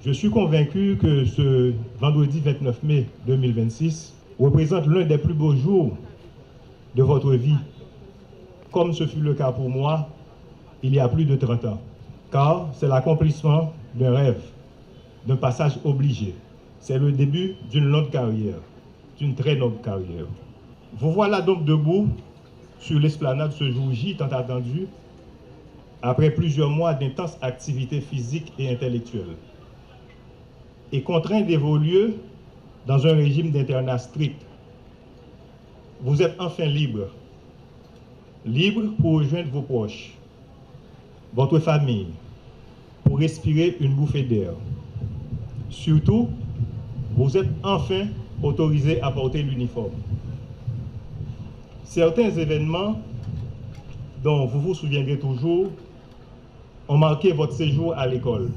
Je suis convaincu que ce vendredi 29 mai 2026 représente l'un des plus beaux jours de votre vie, comme ce fut le cas pour moi il y a plus de 30 ans. Car c'est l'accomplissement d'un rêve, d'un passage obligé. C'est le début d'une longue carrière, d'une très longue carrière. Vous voilà donc debout sur l'esplanade ce jour J tant attendu, après plusieurs mois d'intenses activités physiques et intellectuelles, et contraint d'évoluer dans un régime d'internat strict. Vous êtes enfin libre. Libre pour rejoindre vos proches, votre famille, pour respirer une bouffée d'air. Surtout, vous êtes enfin autorisé à porter l'uniforme. Certains événements dont vous vous souviendrez toujours ont marqué votre séjour à l'école.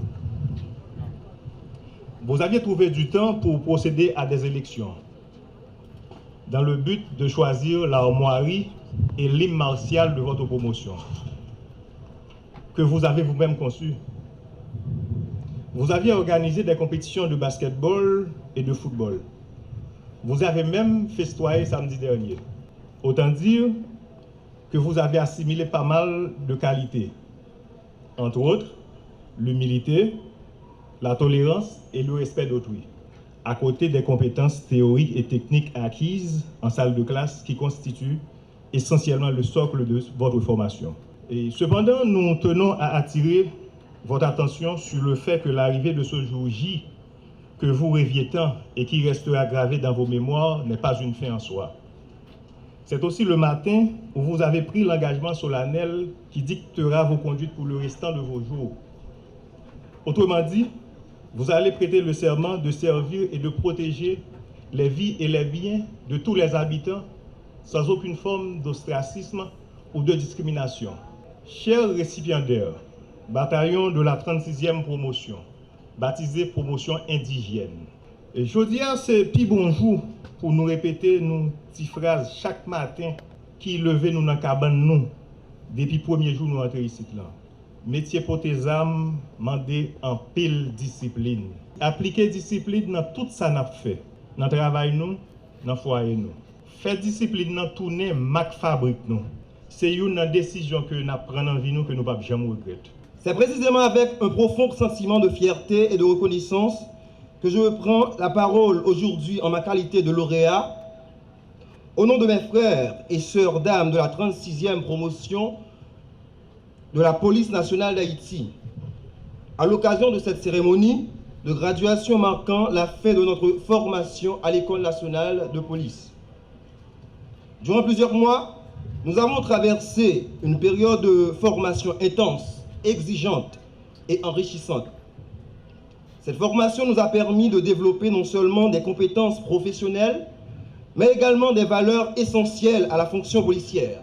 Vous aviez trouvé du temps pour procéder à des élections, dans le but de choisir l'armoirie et l'hymne martial de votre promotion, que vous avez vous-même conçu. Vous aviez organisé des compétitions de basketball et de football. Vous avez même festoyé samedi dernier. Autant dire que vous avez assimilé pas mal de qualités, entre autres l'humilité, la tolérance et le respect d'autrui, à côté des compétences théoriques et techniques acquises en salle de classe qui constituent essentiellement le socle de votre formation. Et cependant, nous tenons à attirer votre attention sur le fait que l'arrivée de ce jour J, que vous rêviez tant et qui restera gravé dans vos mémoires, n'est pas une fin en soi. C'est aussi le matin où vous avez pris l'engagement solennel qui dictera vos conduites pour le restant de vos jours. Autrement dit, vous allez prêter le serment de servir et de protéger les vies et les biens de tous les habitants sans aucune forme d'ostracisme ou de discrimination. Chers récipiendaires, bataillon de la 36e promotion, baptisé promotion indigène. Et je dis c'est puis bonjour pour nous répéter nos petites phrases chaque matin qui levait nous dans la cabane nous depuis le premier jour nous entrons ici là. Métier pour tes âmes, mandé en pile discipline. Appliquer discipline dans tout ça n'a fait. Dans le travail nous, dans le foyer nous. Faire discipline dans tourner Mac fabrique nous. C'est une décision que nous prenons en vie nous que nous ne pouvons jamais regretter. C'est précisément avec un profond sentiment de fierté et de reconnaissance que je prends la parole aujourd'hui en ma qualité de lauréat, au nom de mes frères et sœurs dames de la 36e promotion de la police nationale d'Haïti, à l'occasion de cette cérémonie de graduation marquant la fin de notre formation à l'École nationale de police. Durant plusieurs mois, nous avons traversé une période de formation intense, exigeante et enrichissante. Cette formation nous a permis de développer non seulement des compétences professionnelles, mais également des valeurs essentielles à la fonction policière,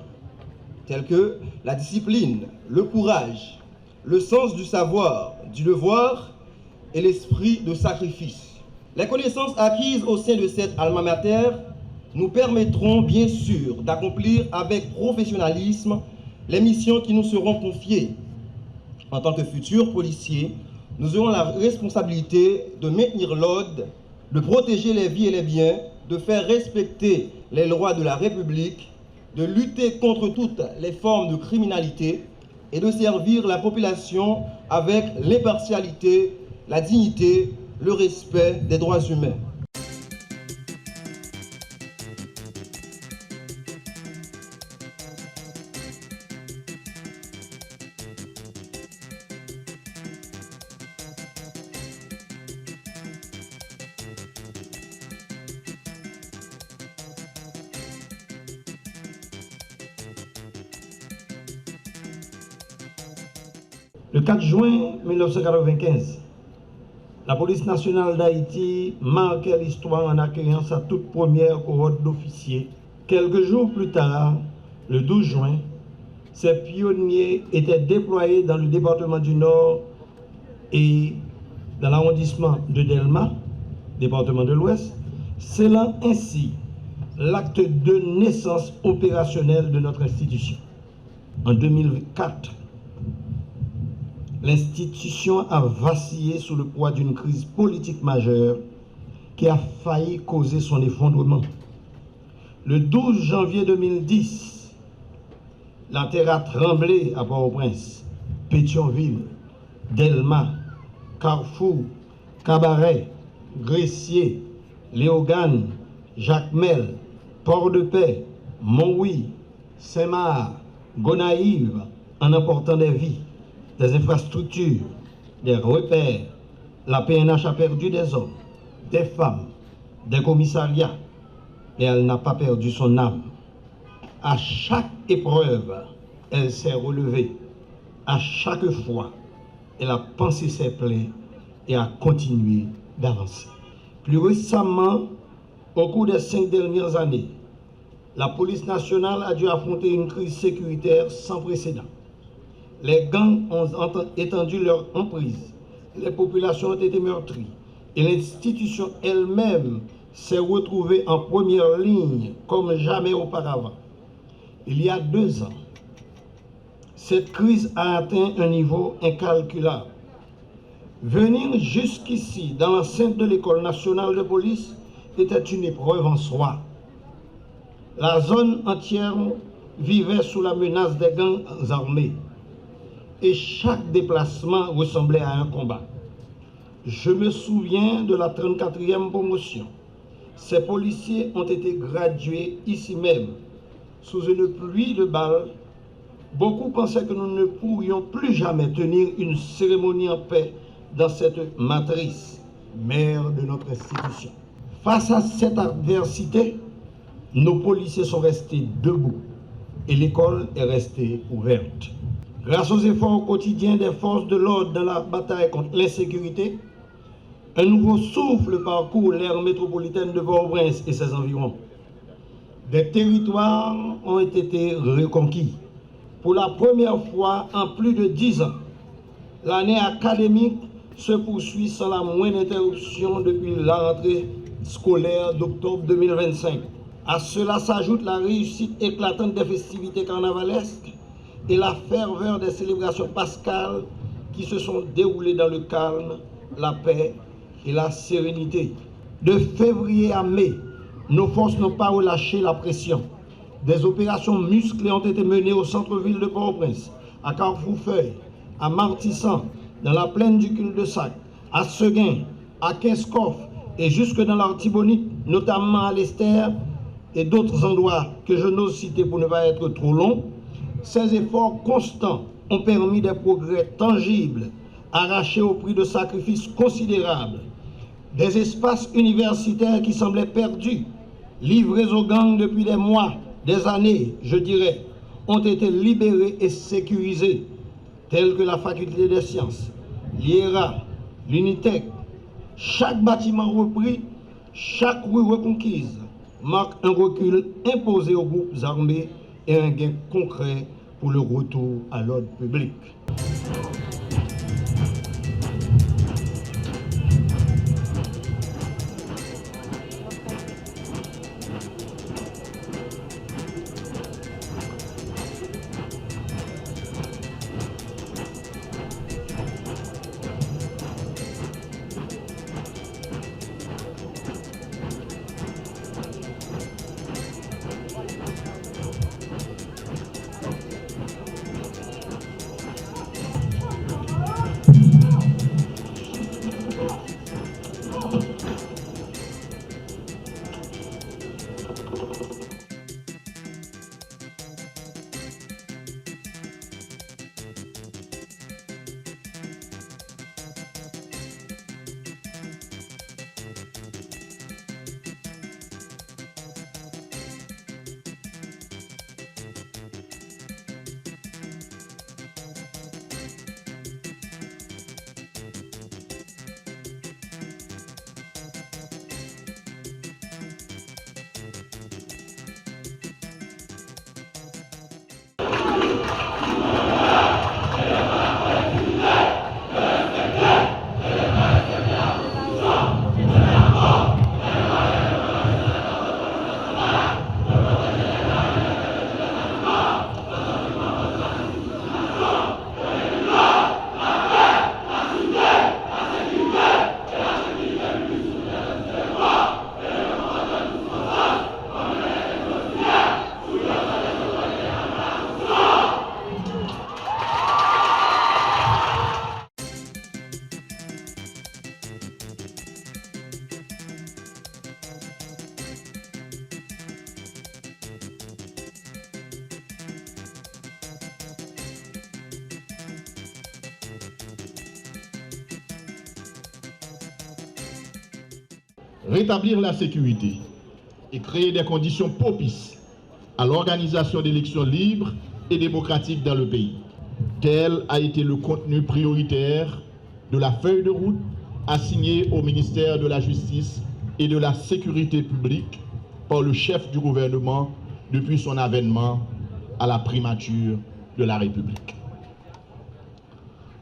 telles que la discipline, le courage, le sens du savoir, du devoir et l'esprit de sacrifice. Les connaissances acquises au sein de cette alma mater nous permettront bien sûr d'accomplir avec professionnalisme les missions qui nous seront confiées. En tant que futurs policiers, nous aurons la responsabilité de maintenir l'ordre, de protéger les vies et les biens, de faire respecter les lois de la République, de lutter contre toutes les formes de criminalité et de servir la population avec l'impartialité, la dignité, le respect des droits humains. Le 4 juin 1995, la police nationale d'Haïti marquait l'histoire en accueillant sa toute première cohorte d'officiers. Quelques jours plus tard, le 12 juin, ces pionniers étaient déployés dans le département du Nord et dans l'arrondissement de Delma, département de l'Ouest, scellant ainsi l'acte de naissance opérationnelle de notre institution. En 2004, l'institution a vacillé sous le poids d'une crise politique majeure qui a failli causer son effondrement. Le 12 janvier 2010, la terre a tremblé à Port-au-Prince, Pétionville, Delma, Carrefour, Cabaret, Gressier, Léogane, Jacmel, Port-de-Paix, Montlouis, Saint-Marc, Gonaïves, en emportant des vies, des infrastructures, des repères. La PNH a perdu des hommes, des femmes, des commissariats, et elle n'a pas perdu son âme. À chaque épreuve, elle s'est relevée. À chaque fois, elle a pensé ses plaies et a continué d'avancer. Plus récemment, au cours des 5 dernières années, la police nationale a dû affronter une crise sécuritaire sans précédent. Les gangs ont étendu leur emprise, les populations ont été meurtries et l'institution elle-même s'est retrouvée en première ligne comme jamais auparavant. Il y a 2 ans, cette crise a atteint un niveau incalculable. Venir jusqu'ici, dans l'enceinte de l'École nationale de police, était une épreuve en soi. La zone entière vivait sous la menace des gangs armés et chaque déplacement ressemblait à un combat. Je me souviens de la 34e promotion. Ces policiers ont été gradués ici même, sous une pluie de balles. Beaucoup pensaient que nous ne pourrions plus jamais tenir une cérémonie en paix dans cette matrice, mère de notre institution. Face à cette adversité, nos policiers sont restés debout et l'école est restée ouverte. Grâce aux efforts quotidiens des forces de l'ordre dans la bataille contre l'insécurité, un nouveau souffle parcourt l'aire métropolitaine de Port-au-Prince et ses environs. Des territoires ont été reconquis. Pour la première fois en plus de 10 ans, l'année académique se poursuit sans la moindre interruption depuis la rentrée scolaire d'octobre 2025. À cela s'ajoute la réussite éclatante des festivités carnavalesques et la ferveur des célébrations pascales qui se sont déroulées dans le calme, la paix et la sérénité. De février à mai, nos forces n'ont pas relâché la pression. Des opérations musclées ont été menées au centre-ville de Port-au-Prince, à Carrefour-Feuille, à Martissan, dans la plaine du cul-de-sac, à Seguin, à Kinscoff et jusque dans l'Artibonite, notamment à l'Esther et d'autres endroits que je n'ose citer pour ne pas être trop long. Ces efforts constants ont permis des progrès tangibles, arrachés au prix de sacrifices considérables. Des espaces universitaires qui semblaient perdus, livrés aux gangs depuis des mois, des années, je dirais, ont été libérés et sécurisés, tels que la faculté des sciences, l'IERA, l'UNITEC. Chaque bâtiment repris, chaque rue reconquise, marque un recul imposé aux groupes armés et un gain concret pour le retour à l'ordre public. rétablir la sécurité et créer des conditions propices à l'organisation d'élections libres et démocratiques dans le pays. Tel a été le contenu prioritaire de la feuille de route assignée au ministère de la Justice et de la Sécurité publique par le chef du gouvernement depuis son avènement à la primature de la République.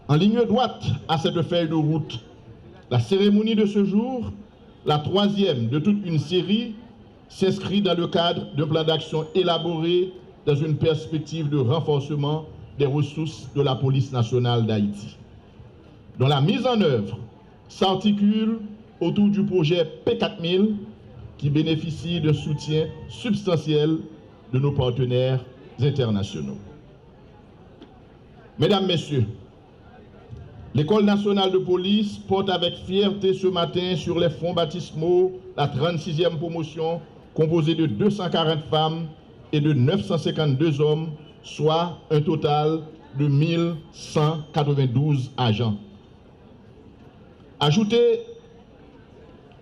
En ligne droite à cette feuille de route, la cérémonie de ce jour, la troisième de toute une série, s'inscrit dans le cadre d'un plan d'action élaboré dans une perspective de renforcement des ressources de la police nationale d'Haïti, dont la mise en œuvre s'articule autour du projet P4000 qui bénéficie d'un soutien substantiel de nos partenaires internationaux. Mesdames, Messieurs, l'École nationale de police porte avec fierté ce matin sur les fonds baptismaux la 36e promotion composée de 240 femmes et de 952 hommes, soit un total de 1192 agents. Ajouté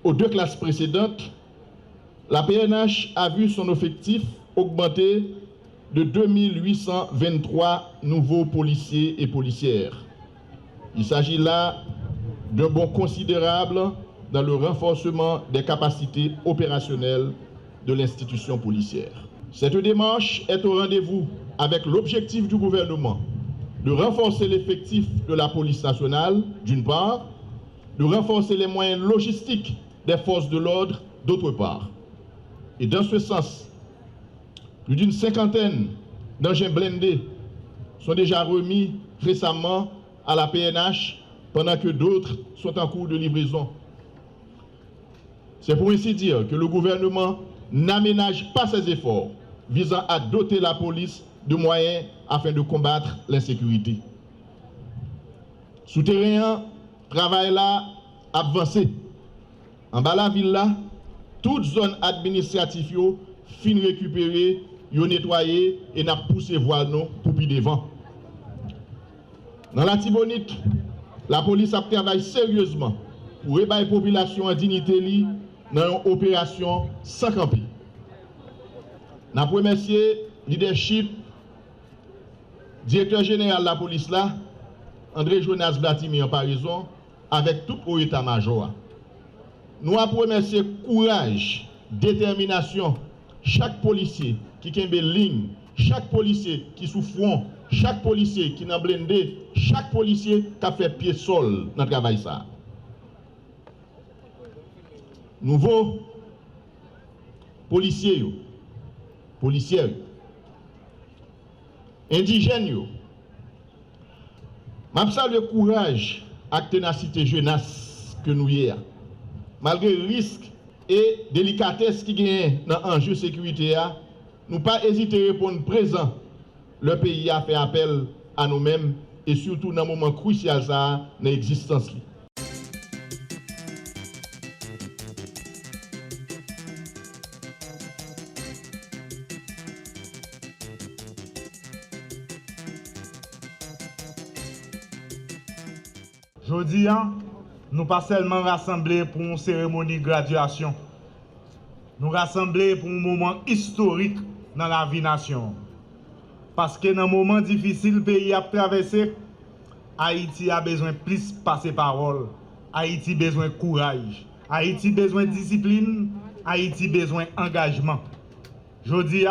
aux deux classes précédentes, la PNH a vu son effectif augmenter de 2823 nouveaux policiers et policières. Il s'agit là d'un bond considérable dans le renforcement des capacités opérationnelles de l'institution policière. Cette démarche est au rendez-vous avec l'objectif du gouvernement de renforcer l'effectif de la police nationale, d'une part, de renforcer les moyens logistiques des forces de l'ordre, d'autre part. Et dans ce sens, plus d'une cinquantaine d'engins blindés sont déjà remis récemment à la PNH pendant que d'autres sont en cours de livraison. C'est pour ainsi dire que le gouvernement n'aménage pas ses efforts visant à doter la police de moyens afin de combattre l'insécurité. Souterrain, travail là, avancé. En bas la ville là, toute zone administrative fin récupérée, yo nettoyé et n'a poussé voile non pour plus devant. Dans la Tibonite, la police a travaillé sérieusement pour ébailler la population en dignité li dans une opération sans camper. N'a remercié leadership directeur général de la police là, André Jonas Vladimir par raison, avec tout au état-major. Nous avons remercié courage, détermination, chaque policier qui a une ligne, chaque policier qui sous front, chaque policier qui n'a blindé, chaque policier qui a fait pied sol dans le travail ça. Nouveau policiers, policières, indigènes, je salue le courage et la ténacité jeunesse que nous y avons. Malgré le risque et délicatesse qui gagne dans l'enjeu sécurité, nous pas hésiter à répondre présent. Le pays a fait appel à nous-mêmes et surtout dans un moment crucial ça, dans l'existence. Aujourd'hui, nous pas seulement rassemblés pour une cérémonie de graduation. Nous rassemblés pour un moment historique dans la vie nation. Parce que dans un moment difficile, le pays a traversé, Haïti a besoin de plus passer parole. Haïti a besoin de courage. Haïti a besoin de discipline. Haïti a besoin d'engagement. Aujourd'hui,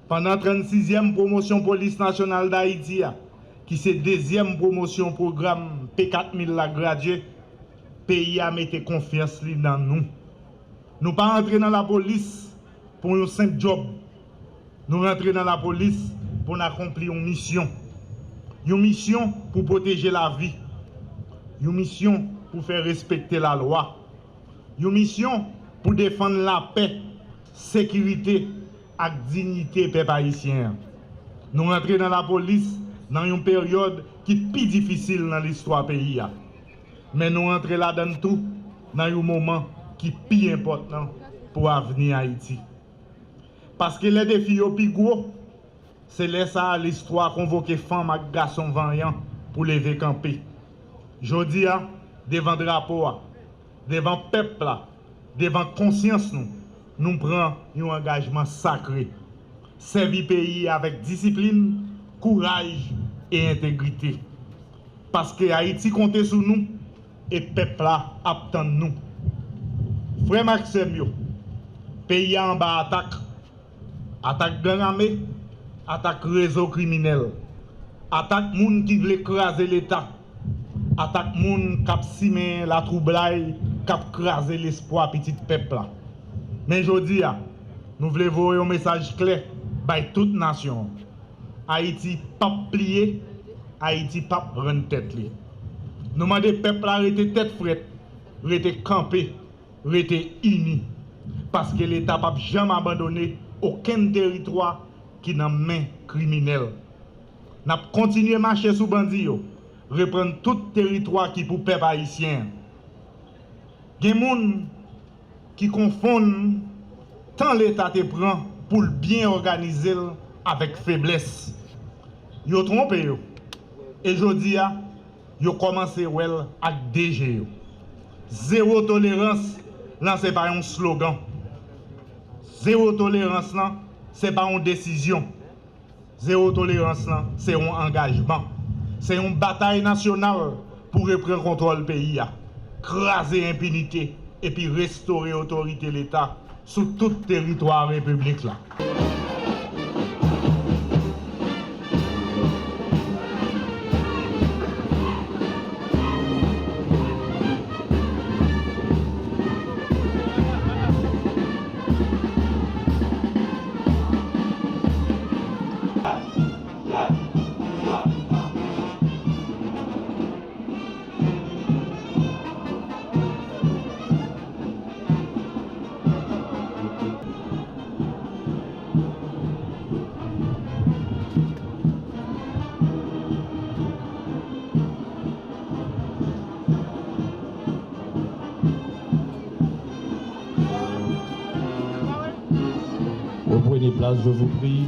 pendant la 36e promotion police nationale d'Haïti, qui c'est la deuxième promotion programme P4000 la graduée, le pays a mis confiance dans nous. Nous ne pas entrer dans la police pour un simple job. Nous rentrons dans la police pour accomplir une mission. Une mission pour protéger la vie. Une mission pour faire respecter la loi. Une mission pour défendre la paix, sécurité et dignité des peuple haïtien. Nous rentrons dans la police dans une période qui est plus difficile dans l'histoire du pays. Mais nous rentrons là-dedans tout dans un moment qui est plus important pour l'avenir Haïti. Parce que les défis les plus gros, c'est l'histoire convoquer femmes et garçons vaillants pour lever camper. Je dis, devant le drapeau, devant le peuple, devant conscience nous prenons un engagement sacré. Servir pays avec discipline, courage et intégrité. Parce que Haïti compte sur nous et le peuple là attend nous. Frère Maxime, pays en bas attaque gang armé, attaque réseau criminel, attaque moun qui veut écraser l'État, attaque moun qui simé la troublaille, qui écraser l'espoir petit peuple là. Mais aujourd'hui, nous voulons voir un message clair by toute nation. Haïti pas plié, Haïti pas rendre tête li. Nous demandons peuple à rester tête frette, rester campé, rester uni. Parce que l'État n'a jamais abandonné aucun territoire qui n'a main criminelle. Nous continuons à marcher sous bandit, reprendre tout territoire qui pour peuple haïtien. Il y a des gens qui confondent tant l'État te prend pour bien organiser avec faiblesse. Ils ont trompé. Et aujourd'hui, ils ont commencé à DG. Zéro tolérance, là, ce n'est pas un slogan. Zéro tolérance, là, ce n'est pas une décision. Zéro tolérance, là, c'est un engagement. C'est une bataille nationale pour reprendre contrôle du pays, craser l'impunité et puis restaurer l'autorité de l'État sur tout le territoire de la République. Là. Prenez place, je vous prie.